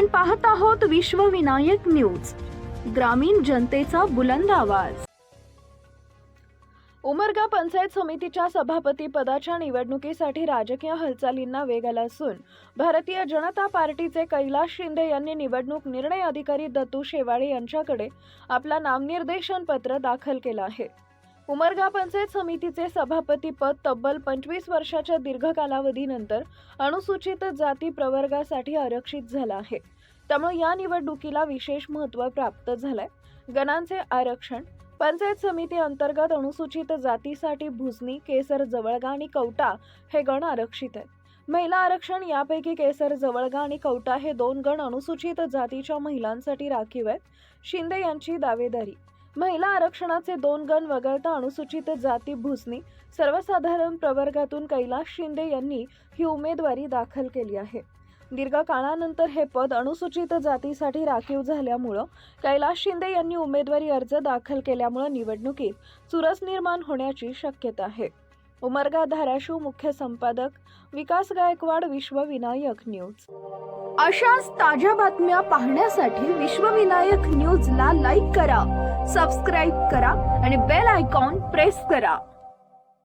आपण पाहत आहोत विश्वविनायक न्यूज, ग्रामीण जनतेचा बुलंद आवाज। उमरगा पंचायत समितीच्या सभापती पदाच्या निवडणुकीसाठी राजकीय हालचालींना वेग आला असून भारतीय जनता पार्टीचे कैलास शिंदे यांनी निवडणूक निर्णय अधिकारी दत्तू शेवाळे यांच्याकडे आपला नामनिर्देशन पत्र दाखल केलं आहे। उमरगा पंचायत समितीचे सभापती पद तब्बल 25 वर्षाच्या दीर्घ कालावधीनंतर अनुसूचित जाती प्रवर्गासाठी आरक्षित झालं आहे। त्यामुळे या निवडणुकीला विशेष महत्त्व प्राप्त झालंय। गणांचे आरक्षण पंचायत समिती अंतर्गत अनुसूचित जातीसाठी भुजनी, केसर, जवळगा आणि कवटा हे गण आरक्षित आहेत। महिला आरक्षण यापैकी केसर, जवळगा आणि कवटा हे 2 गण अनुसूचित जातीच्या महिलांसाठी राखीव आहेत। शिंदे यांची दावेदारी, महिला आरक्षणाचे 2 गण वगळता अनुसूचित जाती भुजनी सर्वसाधारण प्रवर्गातून कैलास शिंदे यांनी ही उमेदवारी दाखल केली आहे। दीर्घ काळानंतर हे पद अनुसूचित जातीसाठी राखीव झाल्यामुळे कैलास शिंदे यांनी उमेदवारी अर्ज दाखल केल्यामुळे निवडणुकीत चुरस निर्माण होण्याची शक्यता आहे। उमरगा धाराशिव मुख्य संपादक विकास गायकवाड, विश्वविनायक न्यूज। अशाच ताज्या बातम्या पाहण्यासाठी विश्वविनायक न्यूजला लाईक करा, सबस्क्राइब करा आणि बेल आयकॉन प्रेस करा।